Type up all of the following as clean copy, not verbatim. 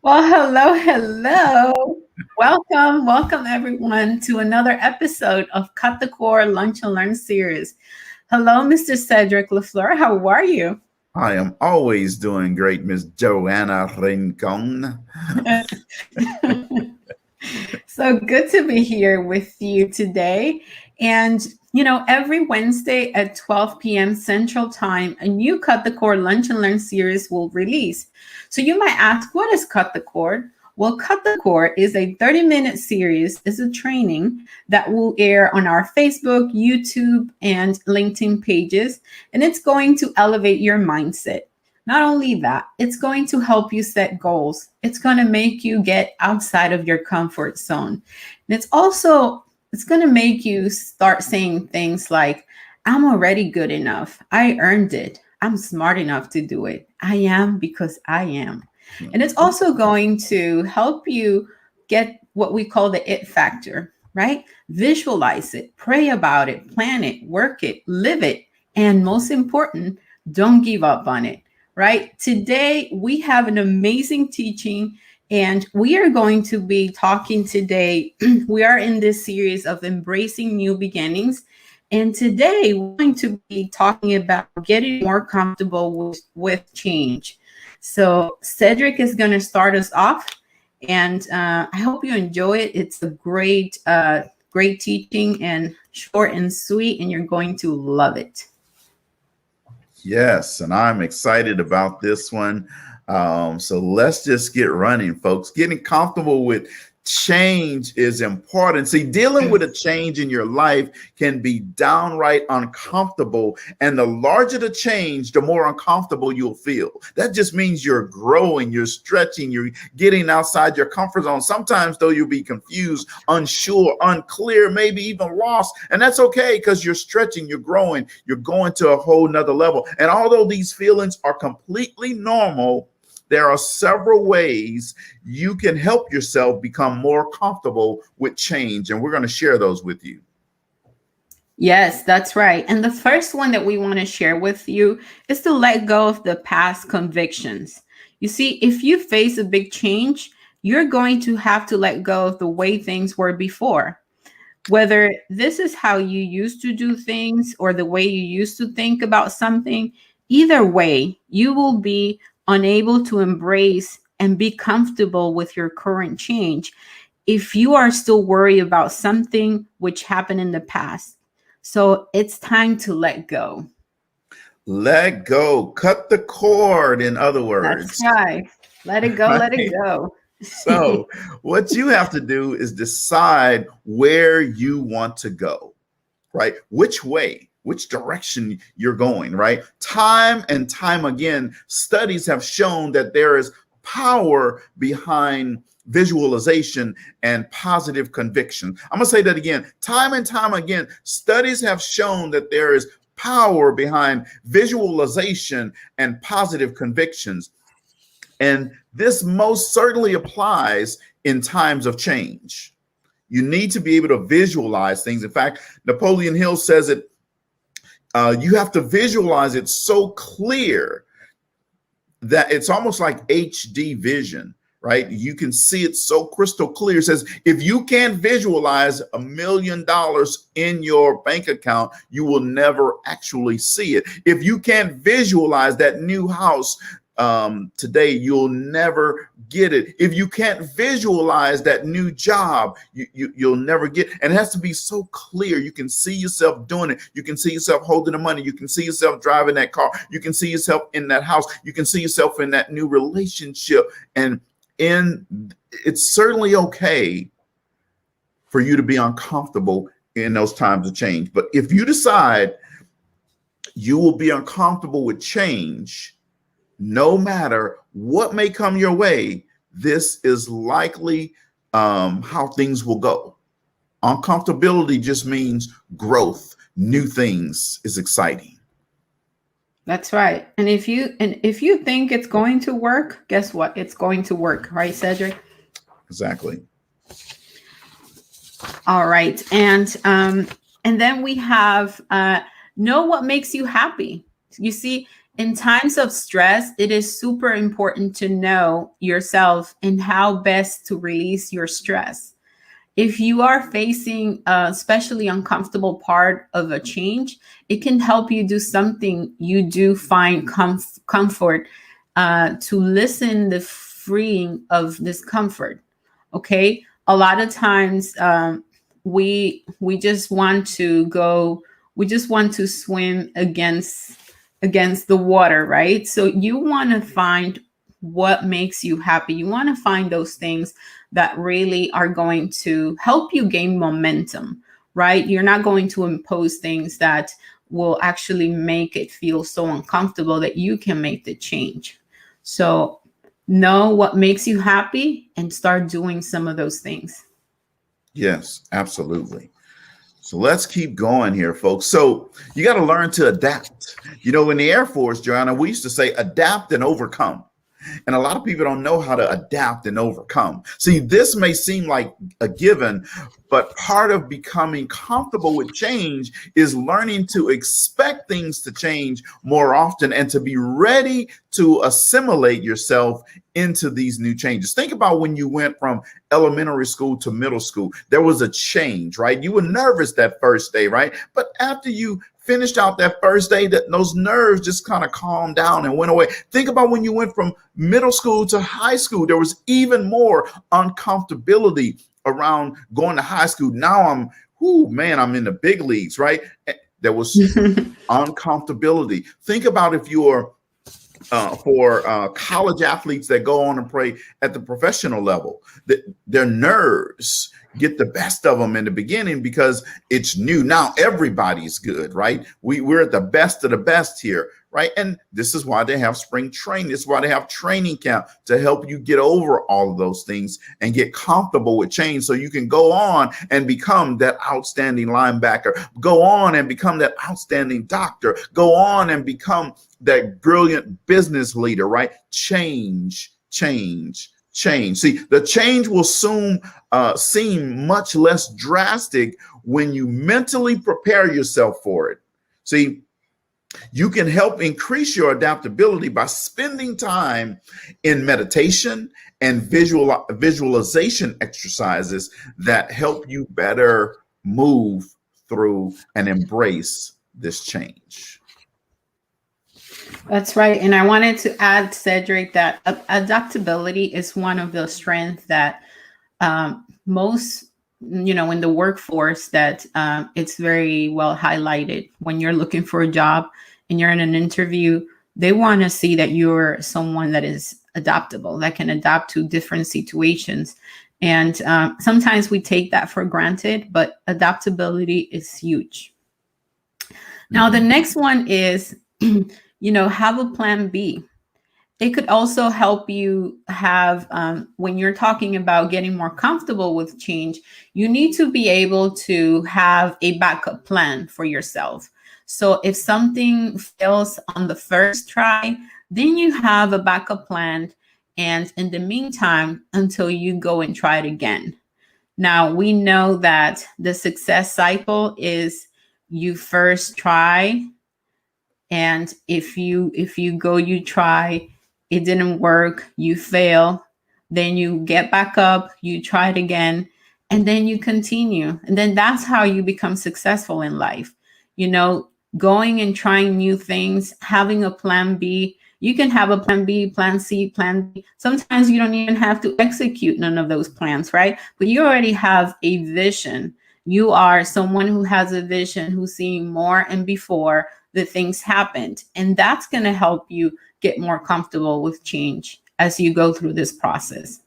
Well, hello, hello. Welcome everyone to another episode of Cut the Core Lunch and Learn series. Hello, Mr. Cedric Lafleur. How are you? I am always doing great, Miss Joanna Rincon. So good to be here with you today. And, every Wednesday at 12 p.m. Central Time, a new Cut the Core Lunch and Learn series will release. So you might ask, what is Cut the Core? Well, Cut the Core is a 30-minute series, is a training that will air on our Facebook, YouTube, and LinkedIn pages. And it's going to elevate your mindset. Not only that, it's going to help you set goals. It's going to make you get outside of your comfort zone. And it's going to make you start saying things like, I'm already good enough. I earned it. I'm smart enough to do it. I am because I am. And it's also going to help you get what we call the it factor, right? Visualize it, pray about it, plan it, work it, live it. And most important, don't give up on it, right? Today, we have an amazing teaching, and we are going to be talking today. We are in this series of embracing new beginnings. And today, we're going to be talking about getting more comfortable with change. So, Cedric is going to start us off, and I hope you enjoy it. It's a great teaching and short and sweet, and you're going to love it. Yes, and I'm excited about this one. So let's just get running, folks. Getting comfortable with change is important. See, dealing with a change in your life can be downright uncomfortable. And the larger the change, the more uncomfortable you'll feel. That just means you're growing, you're stretching, you're getting outside your comfort zone. Sometimes, though, you'll be confused, unsure, unclear, maybe even lost. And that's okay because you're stretching, you're growing, you're going to a whole nother level. And although these feelings are completely normal, there are several ways you can help yourself become more comfortable with change, and we're going to share those with you. Yes, that's right. And the first one that we want to share with you is to let go of the past convictions. You see, if you face a big change, you're going to have to let go of the way things were before. Whether this is how you used to do things or the way you used to think about something, either way, you will be unable to embrace and be comfortable with your current change if you are still worried about something which happened in the past. So it's time to let go. Let go, cut the cord, in other That's words. right. Let it go, let it Right? go. So, what you have to do is decide where you want to go, right? Which way, which direction you're going, right? Time and time again, studies have shown that there is power behind visualization and positive conviction. I'm going to say that again. Time and time again, studies have shown that there is power behind visualization and positive convictions. And this most certainly applies in times of change. You need to be able to visualize things. In fact, Napoleon Hill says it, you have to visualize it so clear that it's almost like HD vision, right? You can see it so crystal clear. It says, if you can't visualize $1 million in your bank account, you will never actually see it. If you can't visualize that new house today, you'll never get it. If you can't visualize that new job, you'll never get it. And it has to be so clear. You can see yourself doing it. You can see yourself holding the money. You can see yourself driving that car. You can see yourself in that house. You can see yourself in that new relationship. And it's certainly okay for you to be uncomfortable in those times of change. But if you decide you will be uncomfortable with change, no matter what may come your way, this is likely how things will go. Uncomfortability just means growth. New things is exciting. That's right. And if you think it's going to work, guess what? It's going to work, right, Cedric? Exactly. All right. And then we have know what makes you happy. You see, in times of stress, it is super important to know yourself and how best to release your stress. If you are facing a especially uncomfortable part of a change, it can help you do something you do find comfort, to listen the freeing of discomfort. Okay, a lot of times, we just want to go, we just want to swim against the water, right? So you want to find what makes you happy. You want to find those things that really are going to help you gain momentum, right? You're not going to impose things that will actually make it feel so uncomfortable that you can make the change. So know what makes you happy and start doing some of those things. Yes, absolutely. So let's keep going here, folks. So you got to learn to adapt. You know, in the Air Force, Joanna, we used to say adapt and overcome. And a lot of people don't know how to adapt and overcome. See, this may seem like a given, but part of becoming comfortable with change is learning to expect things to change more often and to be ready to assimilate yourself into these new changes. Think about when you went from elementary school to middle school. There was a change, right? You were nervous that first day, right? But after you finished out that first day, that those nerves just kind of calmed down and went away. Think about when you went from middle school to high school. There was even more uncomfortability around going to high school. Now I'm in the big leagues, right? There was uncomfortability. Think about if you're for college athletes that go on and play at the professional level, their nerves get the best of them in the beginning because it's new. Now everybody's good, right? We're at the best of the best here, right? And this is why they have spring training. This is why they have training camp to help you get over all of those things and get comfortable with change so you can go on and become that outstanding linebacker, go on and become that outstanding doctor, go on and become that brilliant business leader, right? Change. See, the change will soon seem much less drastic when you mentally prepare yourself for it. See, you can help increase your adaptability by spending time in meditation and visualization exercises that help you better move through and embrace this change. That's right. And I wanted to add, Cedric, that adaptability is one of the strengths that most, in the workforce, that it's very well highlighted. When you're looking for a job and you're in an interview, they want to see that you're someone that is adaptable, that can adapt to different situations. And sometimes we take that for granted, but adaptability is huge. Now, the next one is, have a plan B. It could also help you have, when you're talking about getting more comfortable with change, you need to be able to have a backup plan for yourself. So if something fails on the first try, then you have a backup plan. And in the meantime, until you go and try it again. Now, we know that the success cycle is you first try. And if you go, you try, it didn't work, you fail, then you get back up, you try it again, and then you continue. And then that's how you become successful in life. Going and trying new things, having a plan B. You can have a plan B, plan C, plan D. Sometimes you don't even have to execute none of those plans, right? But you already have a vision. You are someone who has a vision, who's seeing more and before the things happened. And that's going to help you get more comfortable with change as you go through this process.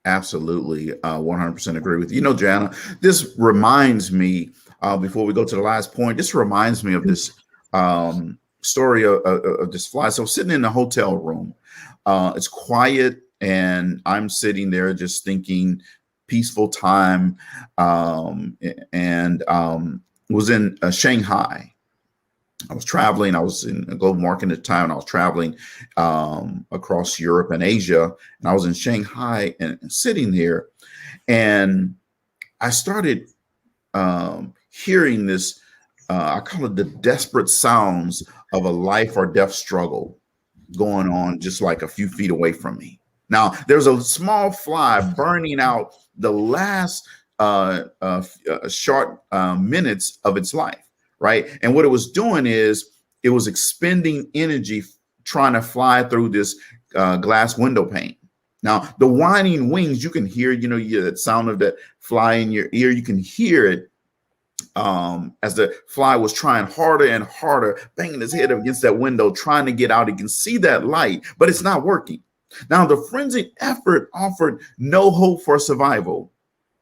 Absolutely. 100% agree with you. Joanna, this reminds me, before we go to the last point, this reminds me of this story of this fly. So sitting in a hotel room, it's quiet and I'm sitting there just thinking, peaceful time, and was in Shanghai. I was traveling. I was in a global market at the time, and I was traveling across Europe and Asia. And I was in Shanghai and sitting there, and I started hearing this. I call it the desperate sounds of a life or death struggle going on just like a few feet away from me. Now, there's a small fly burning out the last short minutes of its life, right? And what it was doing is it was expending energy trying to fly through this glass window pane. Now, the whining wings, you can hear, you know, that sound of that fly in your ear. You can hear it as the fly was trying harder and harder, banging his head against that window, trying to get out. He can see that light, but it's not working. Now, the frenzied effort offered no hope for survival,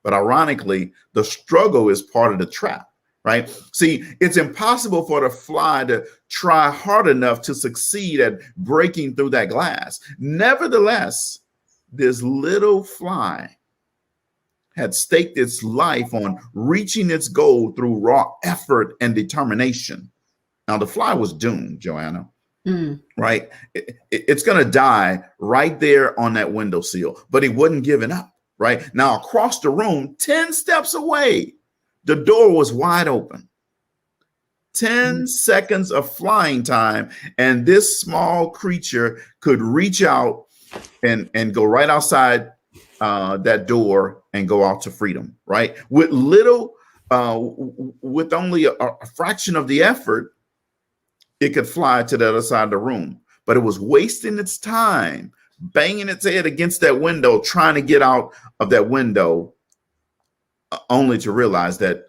but ironically, the struggle is part of the trap, right? See, it's impossible for the fly to try hard enough to succeed at breaking through that glass. Nevertheless, this little fly had staked its life on reaching its goal through raw effort and determination. Now, the fly was doomed, Joanna. Right? It's going to die right there on that windowsill, but he wasn't giving up. Right now, across the room, 10 steps away, the door was wide open. 10 seconds of flying time, and this small creature could reach out and go right outside that door and go out to freedom. Right, with only a fraction of the effort, it could fly to the other side of the room, but it was wasting its time, banging its head against that window, trying to get out of that window, only to realize that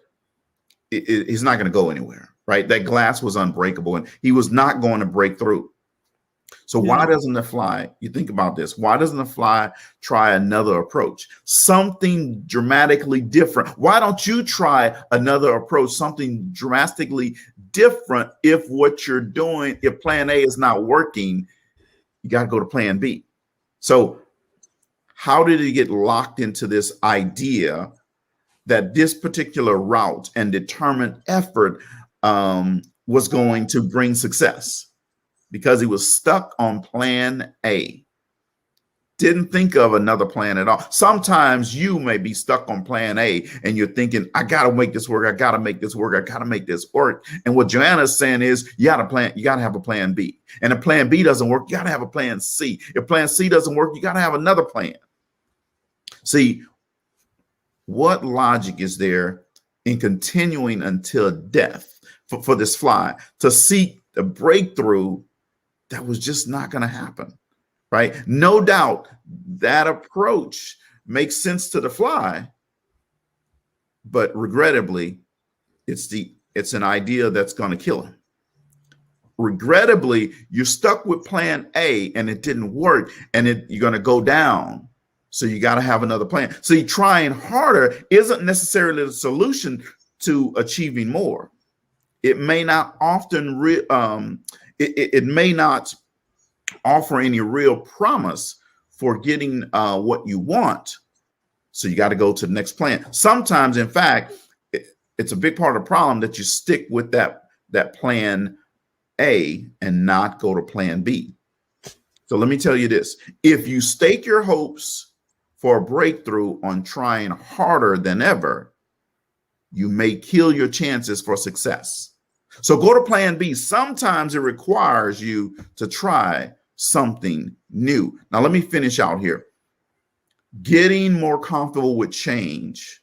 he's not going to go anywhere, right? That glass was unbreakable and he was not going to break through. So why doesn't the fly, you think about this, why doesn't the fly try another approach? Something dramatically different. Why don't you try another approach, something drastically different? If what you're doing, if plan A is not working, you got to go to plan B. So how did he get locked into this idea that this particular route and determined effort was going to bring success? Because he was stuck on plan A. Didn't think of another plan at all. Sometimes you may be stuck on plan A and you're thinking, I got to make this work. I got to make this work. I got to make this work. And what Joanna's saying is you got to have a plan B. And if plan B doesn't work, you got to have a plan C. If plan C doesn't work, you got to have another plan. See, what logic is there in continuing until death for this fly to seek the breakthrough that was just not going to happen, right? No doubt that approach makes sense to the fly, but regrettably, it's an idea that's going to kill him. Regrettably, you're stuck with plan A and it didn't work, and you're going to go down. So you got to have another plan. See, trying harder isn't necessarily the solution to achieving more. It may not often it may not offer any real promise for getting what you want. So you got to go to the next plan. Sometimes, in fact, it's a big part of the problem that you stick with that plan A and not go to plan B. So let me tell you this. If you stake your hopes for a breakthrough on trying harder than ever, you may kill your chances for success. So go to plan B. Sometimes it requires you to try something new. Now, let me finish out here. Getting more comfortable with change.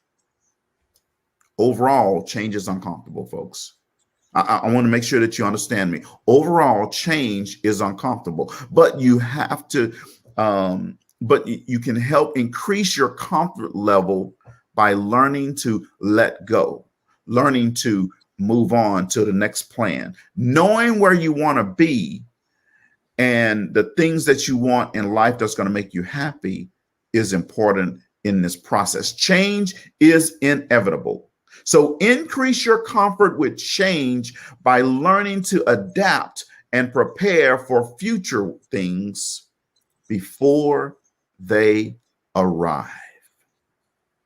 Overall, change is uncomfortable, folks. I want to make sure that you understand me. Overall, change is uncomfortable, but you have to, but you can help increase your comfort level by learning to let go, learning to move on to the next plan, knowing where you want to be and the things that you want in life that's going to make you happy is important in this process. Change is inevitable. So increase your comfort with change by learning to adapt and prepare for future things before they arrive.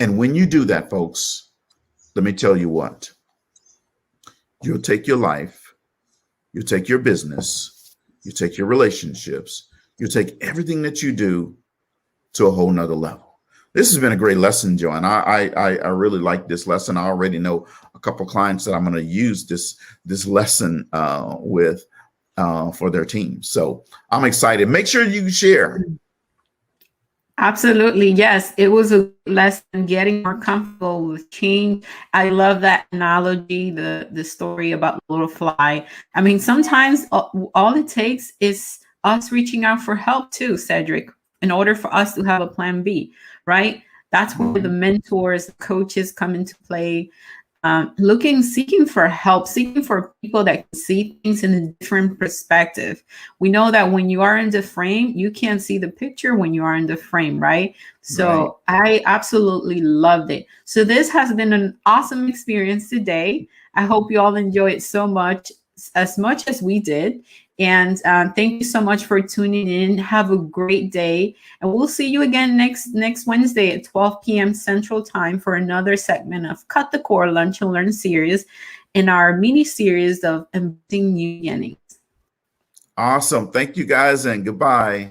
And when you do that, folks, let me tell you what. You'll take your life, you take your business, you take your relationships, you take everything that you do to a whole nother level. This has been a great lesson, Joanne. I really like this lesson. I already know a couple of clients that I'm going to use this lesson with. for their team. So I'm excited. Make sure you share. Absolutely. Yes. It was a lesson getting more comfortable with change. I love that analogy, the story about the little fly. I mean, sometimes all it takes is us reaching out for help too, Cedric, in order for us to have a plan B, right? That's where the mentors, coaches come into play. Seeking for help, seeking for people that can see things in a different perspective. We know that when you are in the frame, you can't see the picture when you are in the frame, right? So I absolutely loved it. So this has been an awesome experience today. I hope you all enjoy it so much as we did. And thank you so much for tuning in. Have a great day. And we'll see you again next Wednesday at 12 p.m. Central Time for another segment of Cut the Core Lunch and Learn series in our mini series of Embracing New Beginnings. Awesome. Thank you guys and goodbye.